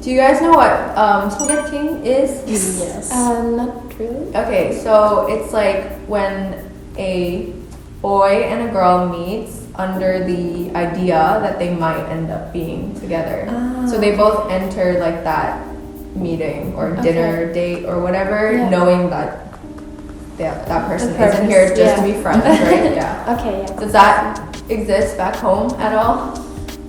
Do you guys know what 소개팅 is? Yes. Not really. Okay, so it's like when a boy and a girl meets under the idea that they might end up being together. So they both enter like that meeting or dinner date or whatever, knowing that that person isn't here just to be friends, right? Yeah. Okay, yeah. Does that exist back home at all?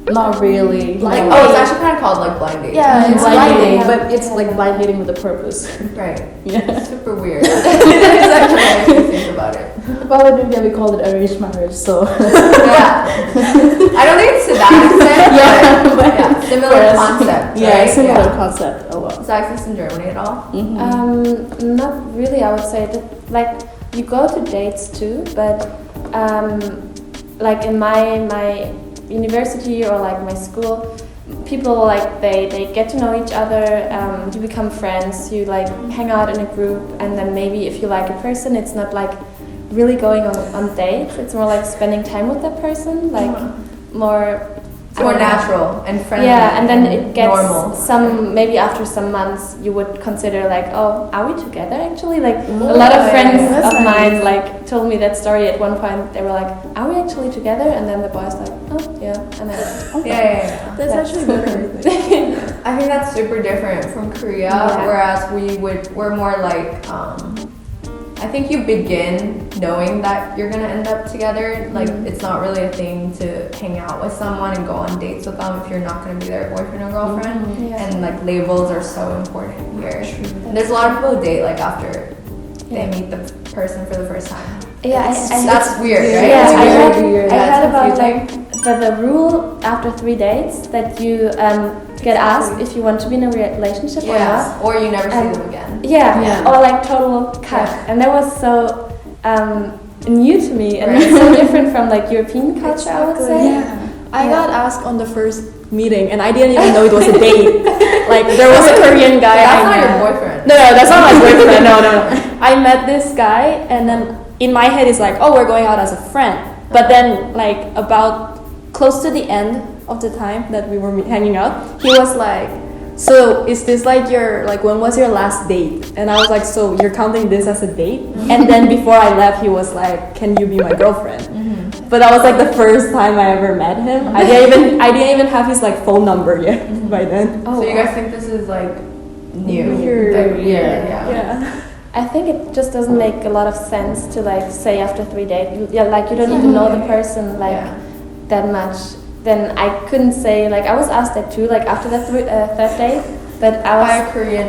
Not really. Like, oh, it's actually kind of called like blind dating. Yeah, it's blind dating, yeah. but it's like blind dating with a purpose. Right. Yeah. Super weird. It's actually if you think about it. Well, in India we call it arranged marriage, so. Yeah. I don't think it's to that extent, but yeah, similar concept. Yeah, right? similar concept a lot. Does that exist in Germany at all? Not really, I would say. That, like, you go to dates too, but like in my university or like my school, people like they get to know each other, you become friends, you like hang out in a group, and then maybe if you like a person, it's not like really going on dates, it's more like spending time with that person, like more natural and friendly. Yeah, and then it gets normal. Maybe after some months you would consider like, oh, are we together actually? Like a lot of friends of mine like told me that story at one point. They were like, are we actually together? And then the boy's like, oh yeah, and then yeah. That's actually better. I think that's super different from Korea, whereas we're more like I think you begin knowing that you're gonna end up together. Like it's not really a thing to hang out with someone and go on dates with them if you're not gonna be their boyfriend or girlfriend. And like labels are so important here. And there's a lot of people who date like after they meet the person for the first time. Yeah, that's weird, right? Yeah, It's I heard about like the rule after 3 dates that you get asked if you want to be in a relationship or not. Or you never see them again. Yeah, or like total cut. And that was so new to me, and it's so different from like European culture, I would say. Yeah. I got asked on the first meeting, and I didn't even know it was a date. Like there was a Korean guy. That's not your boyfriend. No, that's not my boyfriend. No. I met this guy, and then in my head it's like, oh, we're going out as a friend. But then like about close to the end of the time that we were hanging out, he was like, so is this like your, like when was your last date? And I was like, so you're counting this as a date? And then before I left, he was like, can you be my girlfriend? But that was like the first time I ever met him. I didn't even have his like phone number yet by then. So you guys think this is like new? Weird. Yeah. I think it just doesn't make a lot of sense to like say after 3 dates, like you don't even know the person like that much. Then I couldn't say, like I was asked that too, like after the third date, but I was by a Korean.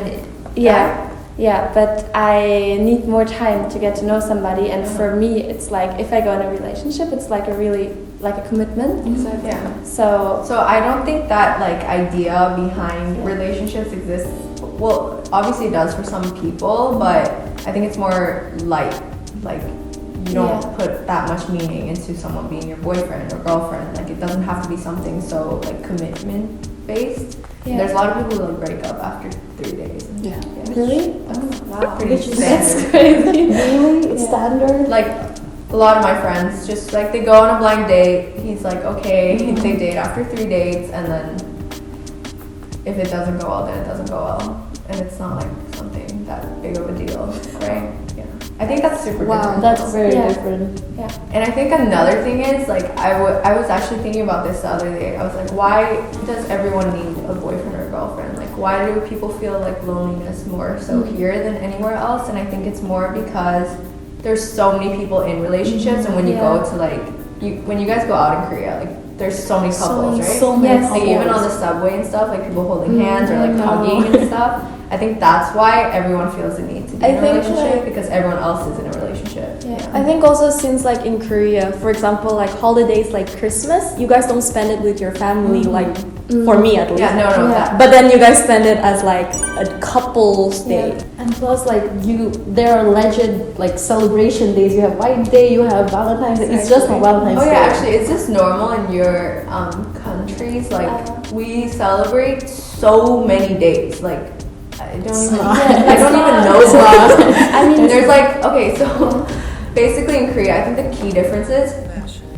Yeah, but I need more time to get to know somebody, and for me it's like if I go in a relationship, it's like a really like a commitment. Exactly. Yeah. So I don't think that like idea behind relationships exists. Well, obviously it does for some people, but I think it's more light. Like you don't put that much meaning into someone being your boyfriend or girlfriend. Like it doesn't have to be something so like commitment based. Yeah. There's a lot of people who like break up after 3 days. Yeah. Really? Oh, wow. Pretty standard. That's crazy. Really? It's standard? Like a lot of my friends just like they go on a blind date. He's like, okay, they date after 3 dates, and then if it doesn't go well, then it doesn't go well, and it's not like something that big of a deal, right? Yeah. I think that's super different. That's very different. Yeah. And I think another thing is like I was actually thinking about this the other day. I was like, why does everyone need a boyfriend or a girlfriend? Like why do people feel like loneliness more so here than anywhere else? And I think it's more because there's so many people in relationships, and when you go to like when you guys go out in Korea, like there's so many couples, right? So many couples. Like even on the subway and stuff, like people holding hands or like hugging and stuff. I think that's why everyone feels the need to be in a relationship, because everyone else is in a relationship. Yeah. I think also since like in Korea, for example, like holidays like Christmas, you guys don't spend it with your family, like for me at least. Yeah, no. That. But then you guys spend it as like a couple's day. And plus like there are legend like celebration days. You have White Day, you have Valentine's Day. It's just not Valentine's Day. Oh yeah, actually, is this normal in your countries? Like we celebrate so many days. Like I don't even know. I mean, there's like, okay, so basically in Korea, I think the key difference is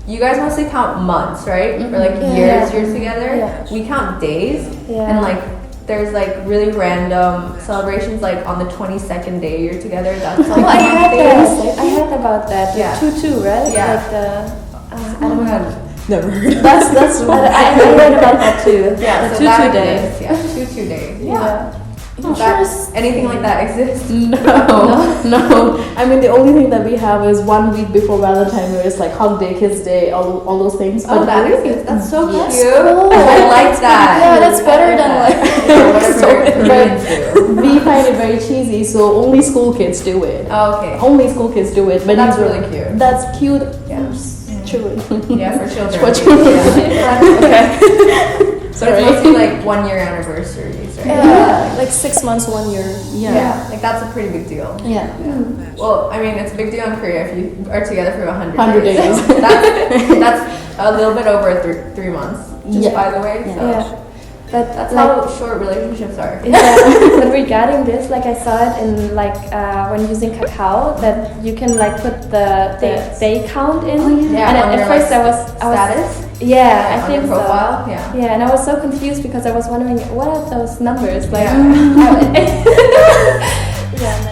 you guys mostly count months, right? Or like years you're together. We count days, and like there's like really random celebrations like on the 22nd day you're together. That's like Oh, I had thing. that. I heard about that. Yeah. Tutu, right? Yeah. Like the. I Oh don't my know. god. Never heard. That's I heard about that too. Yeah, the so tutu that day. exists. Yeah, tutu day. Yeah. Anything like that exists? No. I mean, the only thing that we have is 1 week before Valentine's, where it's like Hug Day, Kiss Day, all those things. Oh, that exists. That's so cute. Cool. I like that. Yeah, that's better than like. whatever Koreans do. We find it very cheesy, so only school kids do it. Oh, okay. Only school kids do it. But That's really cute. That's cute. Yeah. Children. Yeah, for children. For children. Yeah. Okay. So it's mostly like 1 year anniversaries, right? Yeah, like 6 months, 1 year. Yeah, like that's a pretty big deal. Yeah. Well, I mean, it's a big deal in Korea if you are together for 100 100 days. days. So that's a little bit over 3 months, just Yeah. by the way. So Yeah. But that's like, how short relationships are. yeah, but regarding this, like I saw it in like when using Kakao that you can like put the day count in. Yeah, and on at your, first like, I was status. Yeah, I on think your so. profile. Yeah. Yeah, and I was so confused because I was wondering what are those numbers like. Yeah. Yeah.